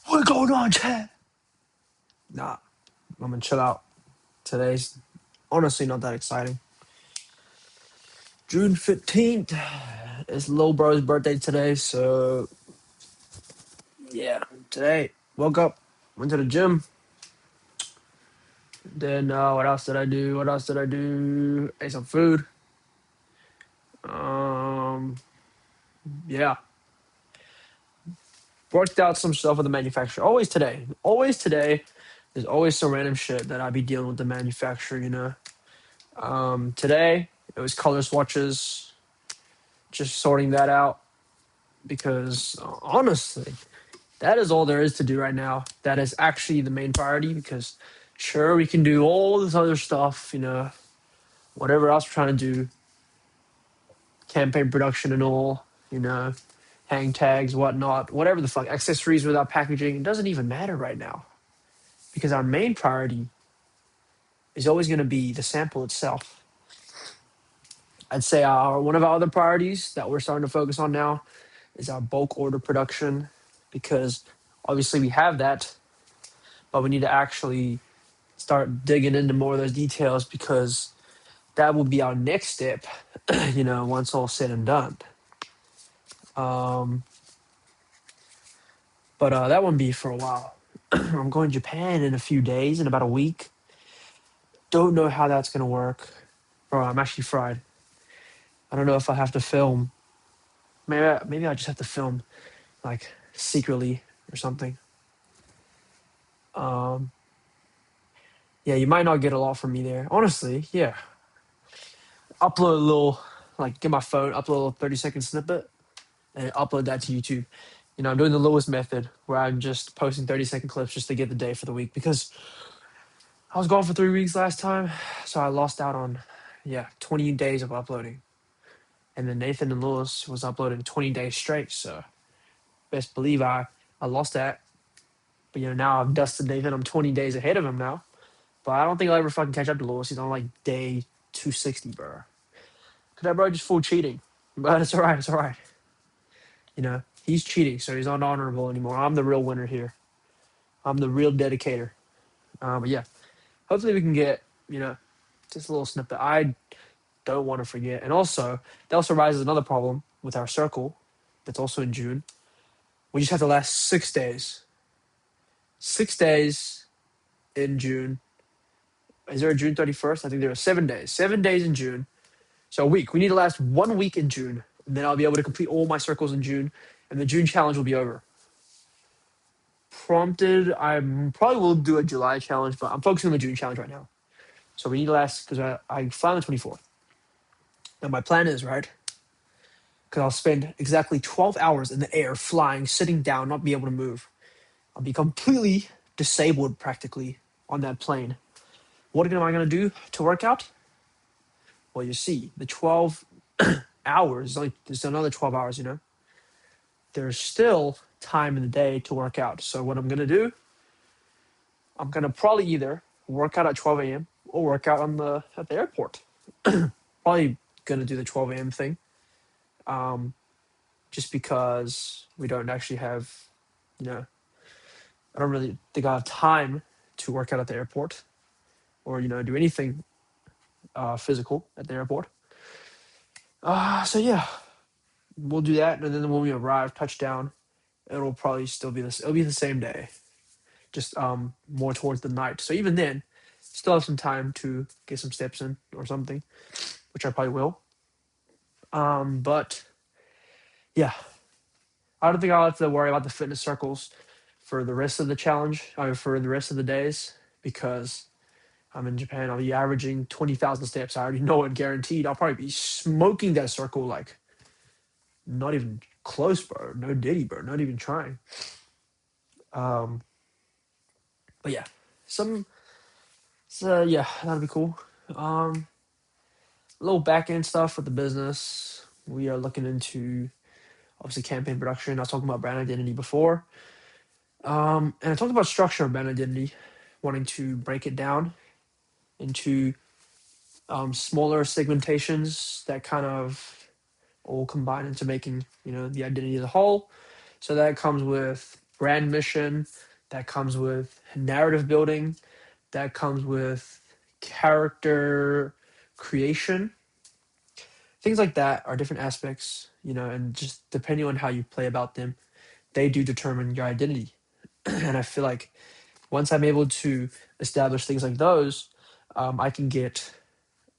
What going on, chat? Nah, I'm gonna chill out. Today's honestly not that exciting. June 15th is Lil Bro's birthday today, so yeah, today woke up, went to the gym. Then what else did I do? What else did I do? Ate some food. Um, yeah, worked out some stuff with the manufacturer. Always today. There's always some random shit that I be dealing with the manufacturer. Today it was color swatches, just sorting that out because honestly, that is all there is to do right now. That is actually the main priority because sure, we can do all this other stuff, whatever else we're trying to do, campaign production and all, hang tags, whatnot, whatever the fuck, accessories without packaging. It doesn't even matter right now because our main priority is always going to be the sample itself. I'd say one of our other priorities that we're starting to focus on now is our bulk order production because obviously we have that, but we need to actually start digging into more of those details because that will be our next step, once all said and done. Um, but that won't be for a while. I'm going to Japan in a few days, in about a week. Don't know how that's going to work. Bro, I'm actually fried. I don't know if I have to film. Maybe I just have to film, like, secretly or something. Um, yeah, you might not get a lot from me there. Honestly, yeah. Upload a little, like, get my phone, upload a little 30-second snippet, and upload that to YouTube. I'm doing the lowest method where I'm just posting 30-second clips just to get the day for the week because I was gone for 3 weeks last time. So I lost out on, 20 days of uploading. And then Nathan and Lewis was uploading 20 days straight. So best believe I lost that. But, now I've dusted Nathan. I'm 20 days ahead of him now. But I don't think I'll ever fucking catch up to Lewis. He's on like day 260, bro. Because that bro just full cheating. But it's all right. It's all right. He's cheating, so he's not honorable anymore. I'm the real winner here. I'm the real dedicator. But yeah, hopefully we can get, just a little snippet. I don't want to forget. And also, that also raises another problem with our circle that's also in June. We just have to last 6 days. 6 days in June. Is there a June 31st? I think there are 7 days. 7 days in June. So a week. We need to last 1 week in June. And then I'll be able to complete all my circles in June. And the June challenge will be over. Prompted, I probably will do a July challenge, but I'm focusing on the June challenge right now. So we need to last, because I fly on the 24th. And my plan is, right, because I'll spend exactly 12 hours in the air flying, sitting down, not be able to move. I'll be completely disabled practically on that plane. What am I going to do to work out? Well, you see, the 12 hours, there's another 12 hours, There's still time in the day to work out. So what I'm going to do, I'm going to probably either work out at 12 a.m. or work out at the airport. Probably going to do the 12 a.m. thing. Just because we don't actually have, I don't really think I have time to work out at the airport or, do anything physical at the airport. So yeah, we'll do that. And then when we arrive, touchdown, it'll probably still be it'll be the same day, just more towards the night. So even then, still have some time to get some steps in or something, which I probably will. But yeah, I don't think I'll have to worry about the fitness circles for the rest of the challenge, for the rest of the days, because I'm in Japan. I'll be averaging 20,000 steps. I already know it, guaranteed. I'll probably be smoking that circle like not even close, bro. No diddy, bro. Not even trying. But yeah, yeah, that'll be cool. A little back end stuff with the business. We are looking into obviously campaign production. I was talking about brand identity before. And I talked about structure of brand identity, wanting to break it down into smaller segmentations that kind of all combine into making, the identity as a whole. So that comes with brand mission, that comes with narrative building, that comes with character creation. Things like that are different aspects, and just depending on how you play about them, they do determine your identity. And I feel like once I'm able to establish things like those, I can get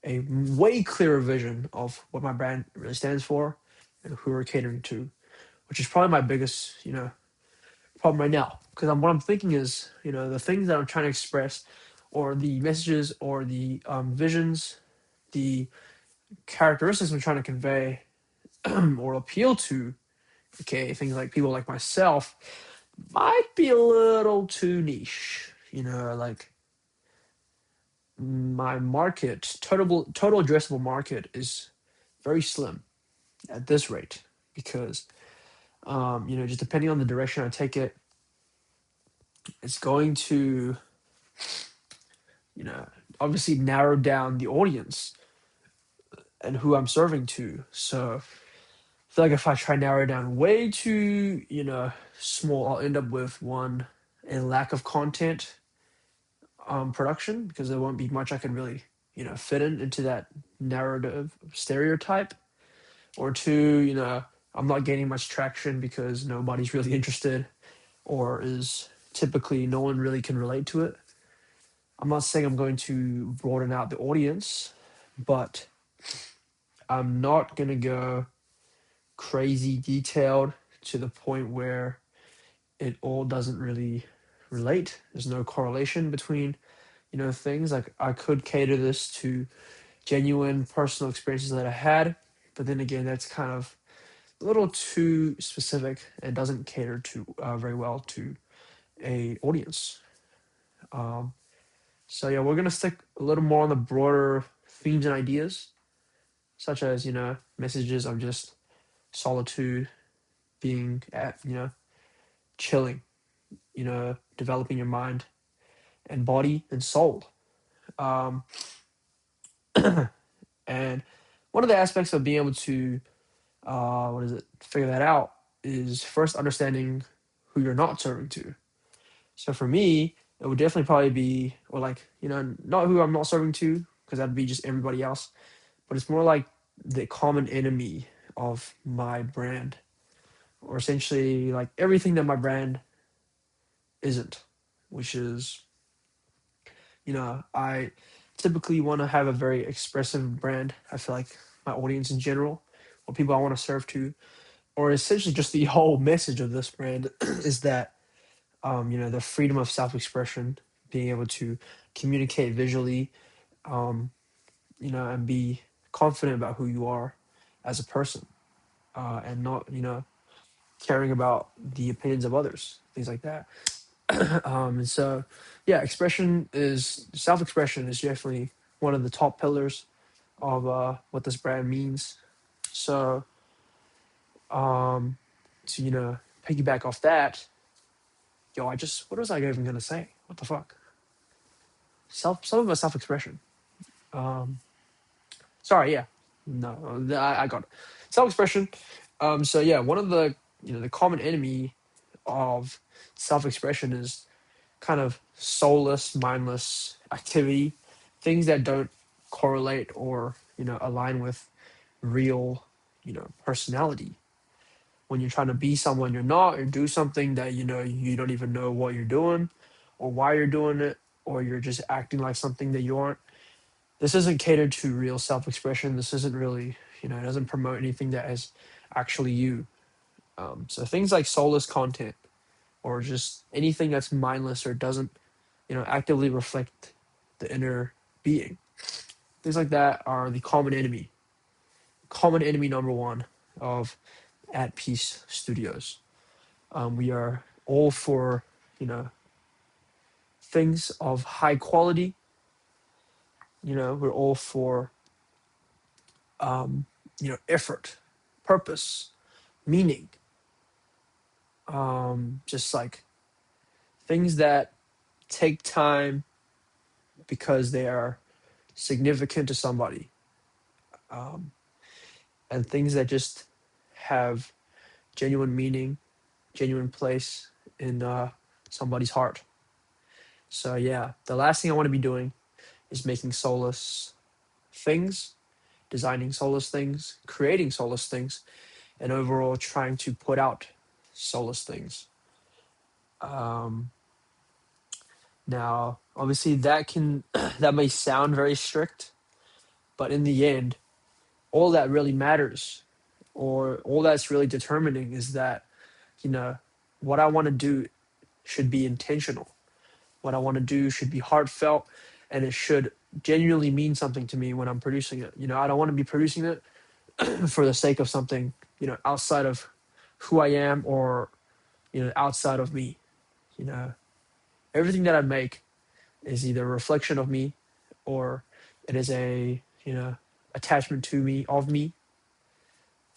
a way clearer vision of what my brand really stands for and who we're catering to, which is probably my biggest, problem right now. Because what I'm thinking is, the things that I'm trying to express, or the messages, or the visions, the characteristics I'm trying to convey or appeal to, okay, things like people like myself, might be a little too niche. Like my market, total addressable market is very slim at this rate because just depending on the direction I take it, it's going to, you know, obviously narrow down the audience and who I'm serving to. So I feel like if I try narrow it down way too, small, I'll end up with a lack of content production because there won't be much I can really, fit into that narrative stereotype. Or two, I'm not gaining much traction because nobody's really interested, or is typically no one really can relate to it. I'm not saying I'm going to broaden out the audience, but I'm not going to go crazy detailed to the point where it all doesn't really relate. There's no correlation between, things. Like I could cater this to genuine personal experiences that I had, but then again, that's kind of a little too specific and doesn't cater to very well to a audience. Um, so yeah, we're gonna stick a little more on the broader themes and ideas, such as messages of just solitude, being at chilling, developing your mind and body and soul. Um, and one of the aspects of being able to figure that out is first understanding who you're not serving to. So for me, it would definitely probably be, or like, not who I'm not serving to, because that'd be just everybody else, but it's more like the common enemy of my brand, or essentially like everything that my brand isn't, which is, I typically want to have a very expressive brand. I feel like my audience in general, or people I want to serve to, or essentially just the whole message of this brand is that the freedom of self-expression, being able to communicate visually, um, and be confident about who you are as a person, and not, caring about the opinions of others, things like that. And so, yeah, self-expression is definitely one of the top pillars of what this brand means. So, um, to, piggyback off that, what was I even gonna say? What the fuck? Some of my self-expression. Um, sorry, yeah, no, I got it. Self-expression. So yeah, one of the common enemy of self-expression is kind of soulless, mindless activity, things that don't correlate or align with real personality. When you're trying to be someone you're not, or do something that you don't even know what you're doing, or why you're doing it, or you're just acting like something that you aren't. This isn't catered to real self-expression. This isn't really, it doesn't promote anything that is actually you. So things like soulless content, or just anything that's mindless or doesn't, actively reflect the inner being. Things like that are the common enemy. Common enemy number one of At Peace Studios. We are all for, things of high quality. We're all for, effort, purpose, meaning. Just like things that take time because they are significant to somebody, um, and things that just have genuine meaning, genuine place in somebody's heart. So yeah, the last thing I want to be doing is making soulless things, designing soulless things, creating soulless things, and overall trying to put out soulless things. Um, Now, obviously, that can that may sound very strict, but in the end, all that really matters, or all that's really determining, is that you know what I want to do should be intentional. What I want to do should be heartfelt, and it should genuinely mean something to me when I'm producing it. I don't want to be producing it for the sake of something, outside of who I am, or outside of me. You know, everything that I make is either a reflection of me, or it is a attachment to me, of me,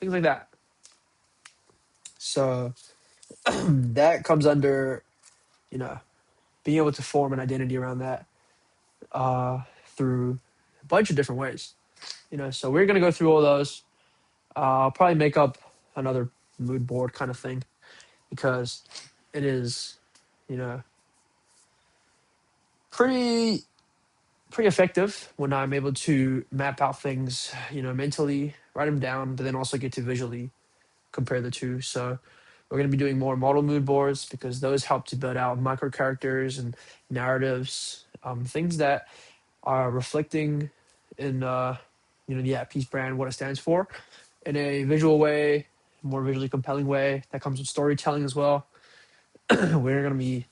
things like that. So that comes under you know being able to form an identity around that, through a bunch of different ways. So we're gonna go through all those. I'll probably make up another mood board kind of thing, because it is you know pretty pretty effective when I'm able to map out things, mentally, write them down, but then also get to visually compare the two. So we're going to be doing more model mood boards, because those help to build out micro characters and narratives, things that are reflecting in, the at peace brand, what it stands for, in a visual way, more visually compelling way that comes with storytelling as well. We're going to be,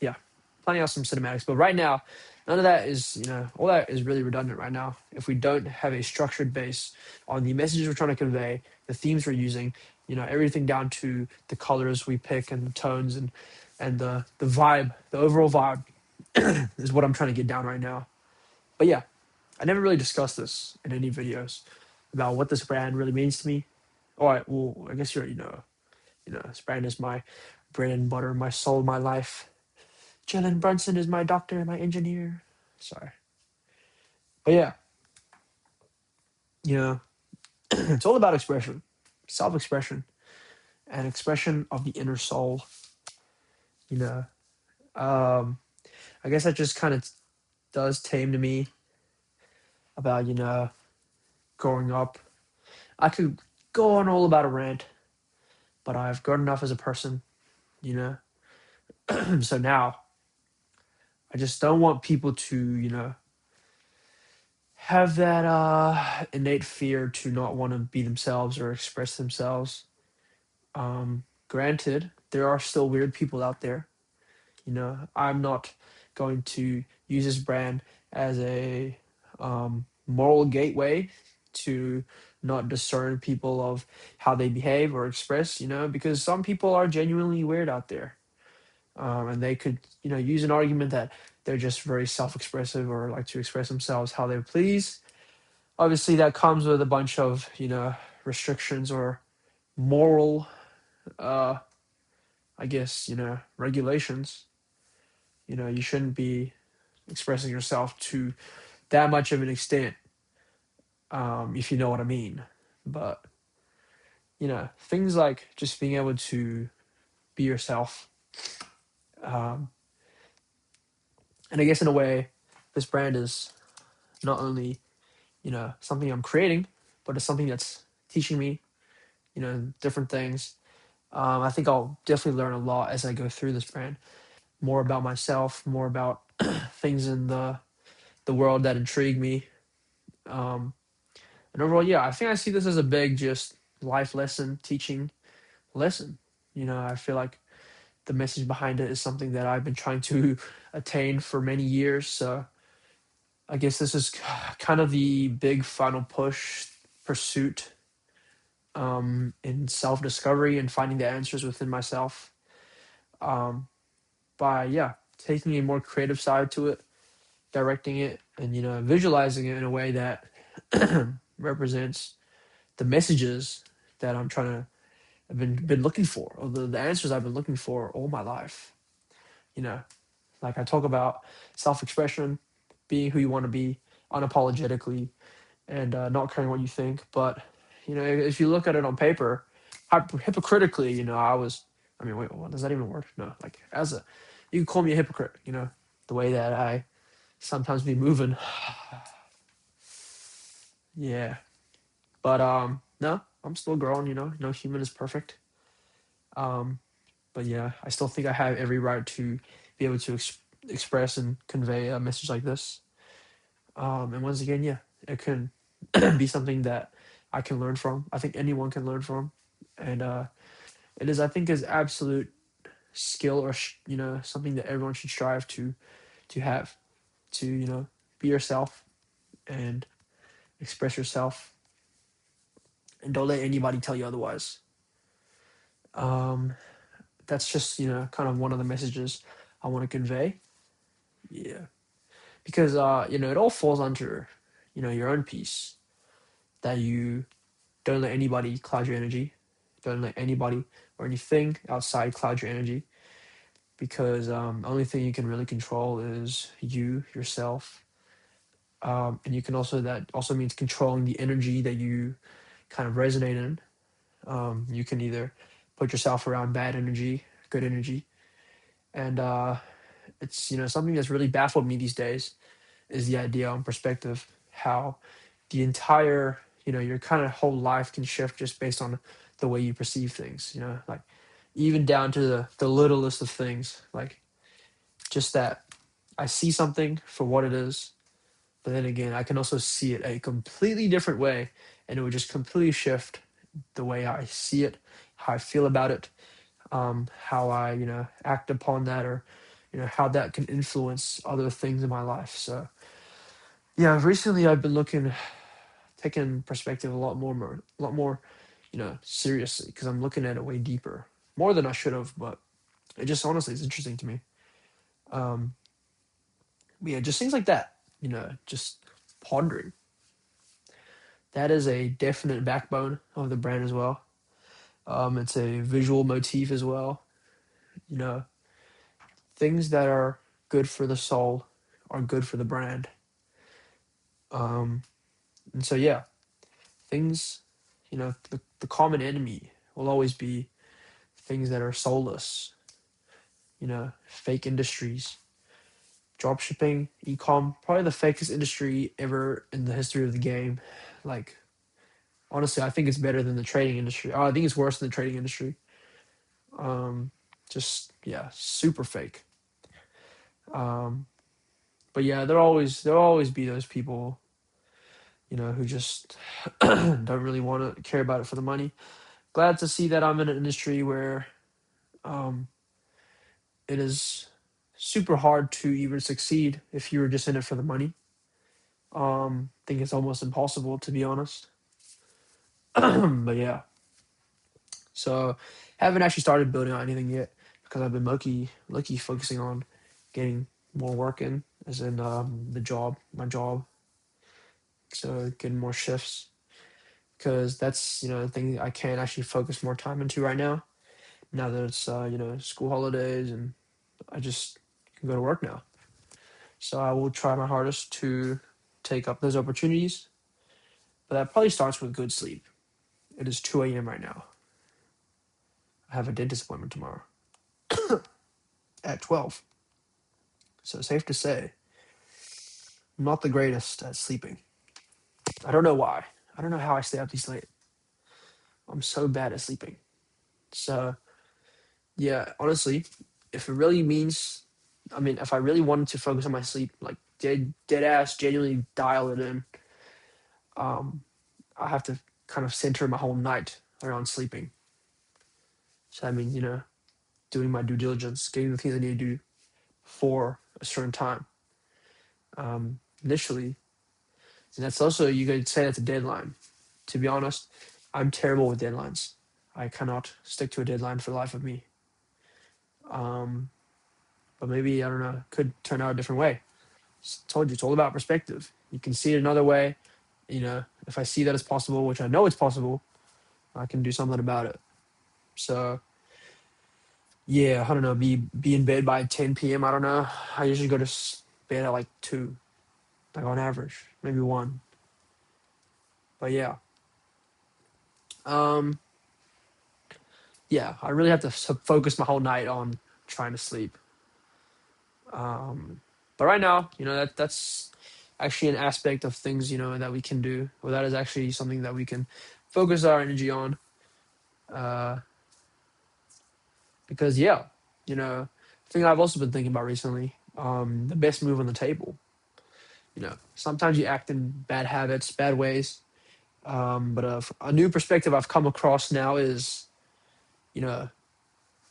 planning out some cinematics. But right now, none of that is, all that is really redundant right now. If we don't have a structured base on the messages we're trying to convey, the themes we're using, everything down to the colors we pick and the tones, and the vibe, the overall vibe is what I'm trying to get down right now. But yeah, I never really discussed this in any videos about what this brand really means to me. All right, well, I guess you already know. This brand is my bread and butter, my soul, my life. Jalen Brunson is my doctor, my engineer. Sorry. But yeah, you know, it's all about expression, self expression, and expression of the inner soul. You know, um, I guess that just kind of does tame to me about, growing up. I could go on all about a rant, but I've grown enough as a person, you know? So now I just don't want people to, have that innate fear to not want to be themselves or express themselves. Granted, there are still weird people out there. I'm not going to use this brand as a moral gateway to not discern people of how they behave or express, because some people are genuinely weird out there. And they could, use an argument that they're just very self-expressive or like to express themselves how they please. Obviously, that comes with a bunch of, restrictions or moral, uh, I guess, regulations. You shouldn't be expressing yourself to that much of an extent, if you know what I mean. But, things like just being able to be yourself. Um, and I guess in a way, this brand is not only, something I'm creating, but it's something that's teaching me, different things. I think I'll definitely learn a lot as I go through this brand, more about myself, more about things in the world that intrigue me. Um, and overall, yeah, I think I see this as a big just life lesson, teaching lesson. I feel like the message behind it is something that I've been trying to attain for many years. So I guess this is kind of the big final push pursuit, in self discovery and finding the answers within myself. Um, by taking a more creative side to it, directing it, and visualizing it in a way that represents the messages that I'm trying to have been looking for, or the answers I've been looking for all my life. You know, like I talk about self-expression, being who you want to be unapologetically, and not caring what you think. But if you look at it on paper, hypocritically, I was I mean, wait, what does that even work? No, like as a, you can call me a hypocrite. You know, the way that I sometimes be moving. Yeah, but no, I'm still growing. You know, no human is perfect. Um, but yeah, I still think I have every right to be able to express and convey a message like this. And once again, yeah, it can be something that I can learn from. I think anyone can learn from, and it is, I think, is absolute skill or you know, something that everyone should strive to have, to, you know, be yourself and express yourself, and don't let anybody tell you otherwise. Um, that's just, you know, kind of one of the messages I want to convey. Yeah, because you know, it all falls under, you know, your own peace, that you don't let anybody cloud your energy, don't let anybody or anything outside cloud your energy, because the only thing you can really control is you yourself. And you can also, that also means controlling the energy that you kind of resonate in. You can either put yourself around bad energy, good energy, and it's, you know, something that's really baffled me these days is the idea on perspective, how the entire, you know, your kind of whole life can shift just based on the way you perceive things. You know, like even down to the littlest of things, like just that I see something for what it is, but then again, I can also see it a completely different way, and it would just completely shift the way I see it, how I feel about it, how I, you know, act upon that, or, you know, how that can influence other things in my life. So yeah, recently I've been taking perspective a lot more, you know, seriously, because I'm looking at it way deeper, more than I should have. But it just honestly is interesting to me. Um, but yeah, just things like that, you know, just pondering. That is a definite backbone of the brand as well. It's a visual motif as well. You know, things that are good for the soul are good for the brand. Um, and so yeah, things, you know, the common enemy will always be things that are soulless, you know, fake industries. Dropshipping, e-com, probably the fakest industry ever in the history of the game. Like, honestly, I think it's better than the trading industry. Oh, I think it's worse than the trading industry. Um, just yeah, super fake. Um, but yeah, there'll always be those people, you know, who just don't really want to care about it for the money. Glad to see that I'm in an industry where um, it is super hard to even succeed if you were just in it for the money. I think it's almost impossible, to be honest. But yeah, so haven't actually started building out anything yet because I've been lucky focusing on getting more work in, as in my job. So getting more shifts, because that's, you know, the thing I can actually focus more time into right now. Now that it's you know, school holidays, and I just can go to work now. So I will try my hardest to take up those opportunities, but that probably starts with good sleep. It is 2 a.m. right now. I have a dentist appointment tomorrow at 12. So safe to say, I'm not the greatest at sleeping. I don't know why. I don't know how I stay up this late. I'm so bad at sleeping. So yeah, honestly, if it really means, I mean, if I really wanted to focus on my sleep, like dead ass, genuinely dial it in, um, I have to kind of center my whole night around sleeping. So I mean, you know, doing my due diligence, getting the things I need to do for a certain time. Initially, and that's also, you could say that's a deadline. To be honest, I'm terrible with deadlines. I cannot stick to a deadline for the life of me. Um, but maybe, I don't know, could turn out a different way. Told you, it's all about perspective. You can see it another way. You know, if I see that it's possible, which I know it's possible, I can do something about it. So yeah, I don't know, be in bed by 10 p.m. I don't know. I usually go to bed at like 2, like on average, maybe 1. But yeah, um, yeah, I really have to focus my whole night on trying to sleep. But right now, that's actually an aspect of things, that we can do, or that is actually something that we can focus our energy on. Uh, because yeah, thing I've also been thinking about recently, the best move on the table. Sometimes you act in bad habits, bad ways. But a new perspective I've come across now is, you know,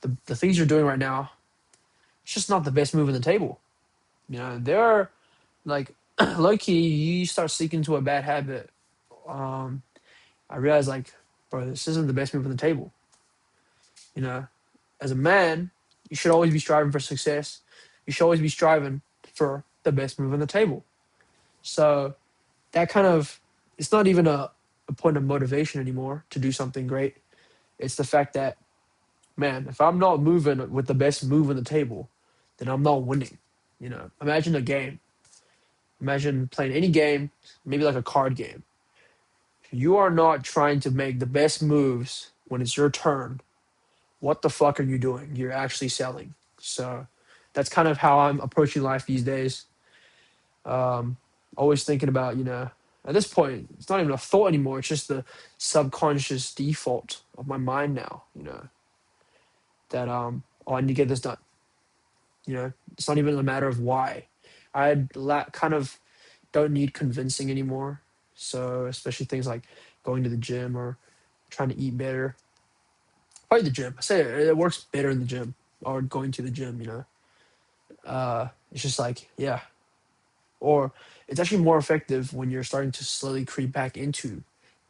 the things you're doing right now, it's just not the best move on the table. There are like low key, you start sneaking into a bad habit. Um, I realize like, bro, this isn't the best move on the table. You know, as a man, you should always be striving for success. You should always be striving for the best move on the table. So that kind of, it's not even a point of motivation anymore to do something great. It's the fact that, man, if I'm not moving with the best move on the table, then I'm not winning. Imagine a game. Imagine playing any game, maybe like a card game. You are not trying to make the best moves when it's your turn. What the fuck are you doing? You're actually selling. So that's kind of how I'm approaching life these days. Um, Always thinking about, at this point, it's not even a thought anymore. It's just the subconscious default of my mind now, that, oh, I need to get this done. It's not even a matter of why. Kind of don't need convincing anymore. So especially things like going to the gym or trying to eat better. Probably the gym. I say it works better in the gym or going to the gym. It's just like, yeah. Or it's actually more effective when you're starting to slowly creep back into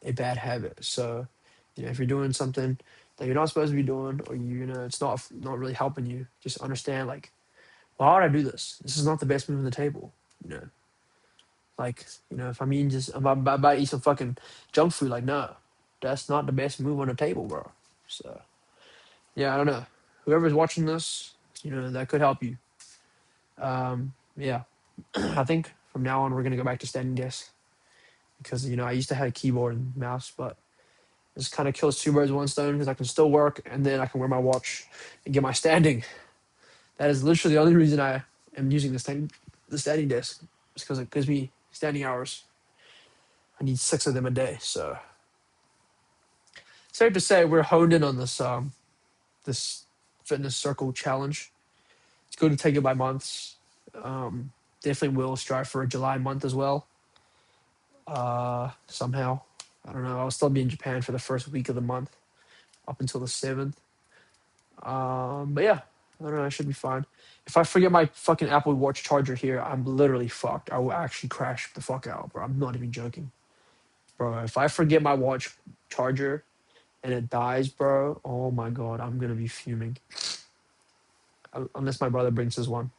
a bad habit. So, if you're doing something that you're not supposed to be doing, or it's not really helping you, just understand like, why would I do this? This is not the best move on the table. You know, like, if I'm eating just I'm about to eat some fucking junk food, like, no, that's not the best move on the table, bro. So yeah, I don't know. Whoever's watching this, that could help you. Yeah, I think from now on we're gonna go back to standing desk because I used to have a keyboard and mouse, but this kind of kills two birds with one stone because I can still work and then I can wear my watch and get my standing. That is literally the only reason I am using the standing desk. It's because it gives me standing hours. I need 6 of them a day. So safe to say we're honed in on this fitness circle challenge. It's good to take it by months. Definitely will strive for a July month as well. Somehow. I don't know. I'll still be in Japan for the first week of the month up until the 7th. But yeah, I don't know. I should be fine. If I forget my fucking Apple Watch charger here, I'm literally fucked. I will actually crash the fuck out, bro. I'm not even joking. Bro, if I forget my watch charger and it dies, bro, oh my god, I'm gonna be fuming. Unless my brother brings his one.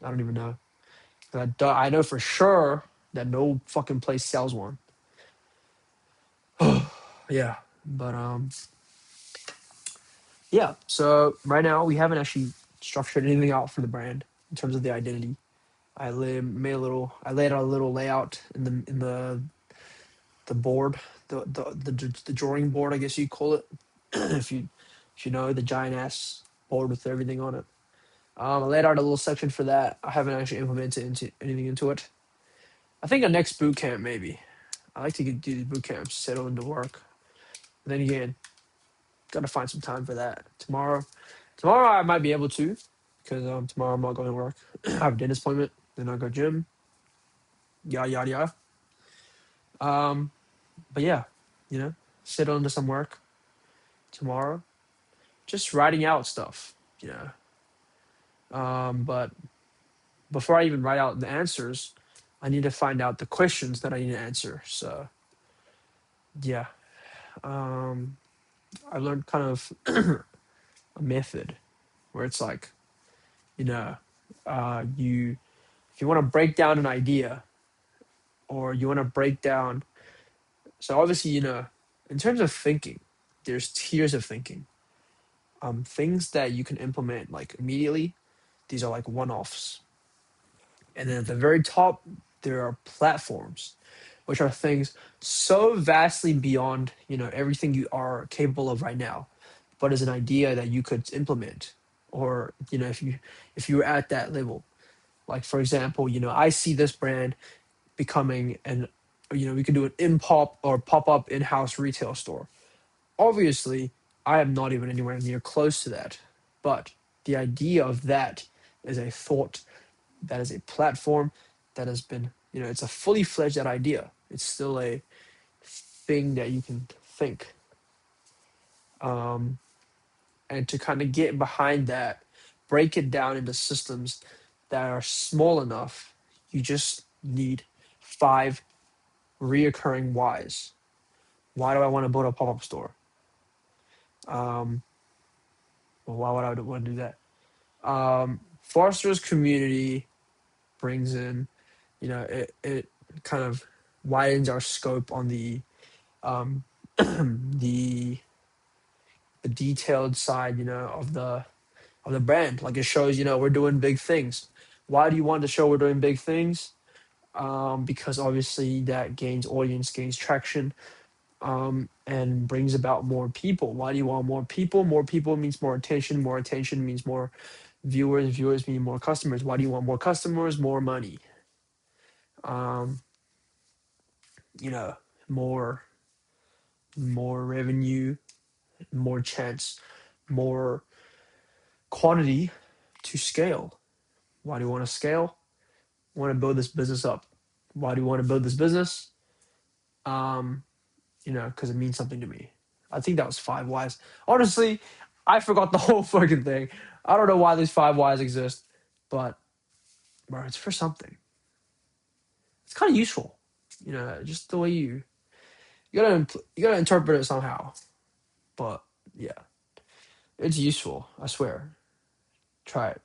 I don't even know. I know for sure that no fucking place sells one. Yeah, but yeah. So right now we haven't actually structured anything out for the brand in terms of the identity. I laid out a little layout in the board, the drawing board, I guess you call it, if you know the giant ass board with everything on it. I laid out a little section for that. I haven't actually implemented anything into it. I think a next boot camp maybe. I like to do these boot camps, settle into work. But then again, gotta find some time for that. Tomorrow I might be able to, because tomorrow I'm not going to work. I have a dentist appointment. Then I go gym. Yada yada yada. Um, but yeah, settle into some work tomorrow. Just writing out stuff. But before I even write out the answers, I need to find out the questions that I need to answer. So yeah, um, I learned kind of a method where it's like, you know, you if you want to break down an idea or you want to break down. So obviously, in terms of thinking, there's tiers of thinking. Things that you can implement like immediately. These are like one-offs, and then at the very top, there are platforms, which are things so vastly beyond everything you are capable of right now but as an idea that you could implement, or if you were at that level. Like for example, I see this brand becoming an, we could do an in-pop or pop-up in-house retail store. Obviously, I am not even anywhere near close to that, but the idea of that is a thought, that is a platform that has been, it's a fully fledged idea. It's still a thing that you can think. Um, and to kind of get behind that, break it down into systems that are small enough, you just need 5 reoccurring whys. Why do I want to build a pop-up store? Um, well, why would I want to do that? Fosters community, brings in, it kind of widens our scope on um, the the detailed side, of the brand. Like it shows, we're doing big things. Why do you want to show we're doing big things? Because obviously that gains audience, gains traction, and brings about more people. Why do you want more people? More people means more attention. More attention means more viewers. Viewers mean more customers. Why do you want more customers? More money. Um, you know, more more revenue, more chance, more quantity to scale. Why do you want to scale? Want to build this business up. Why do you want to build this business? Um, because it means something to me. I think that was 5 whys. Honestly, I forgot the whole fucking thing. I don't know why these 5 whys exist, but bro, it's for something. It's kind of useful, just the way you gotta interpret it somehow. But yeah, it's useful. I swear. Try it.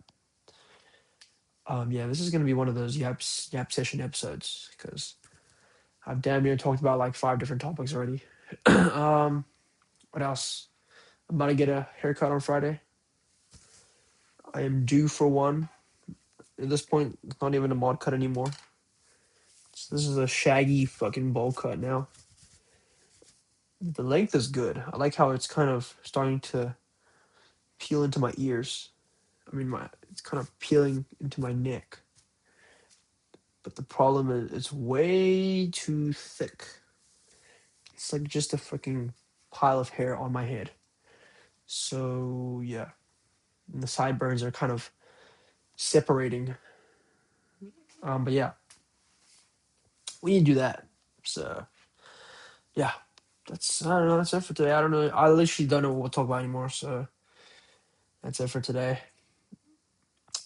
Yeah, this is gonna be one of those yap session episodes because I've damn near talked about like 5 different topics already. um, what else? I'm about to get a haircut on Friday. I am due for one. At this point, it's not even a mod cut anymore. So this is a shaggy fucking bowl cut now. The length is good. I like how it's kind of starting to peel into my ears. I mean, it's kind of peeling into my neck. But the problem is, it's way too thick. It's like just a fucking pile of hair on my head. So yeah, and the sideburns are kind of separating. But yeah, we need to do that. So yeah, I don't know. That's it for today. I don't know. I literally don't know what we'll talk about anymore. So that's it for today.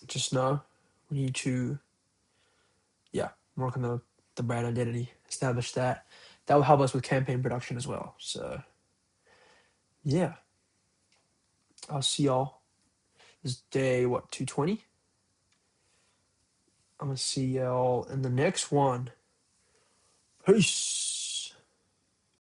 Just know we need to, yeah, work on the brand identity, establish that. That will help us with campaign production as well. So yeah, I'll see y'all. This is day what, 220? I'm gonna see y'all in the next one. Peace.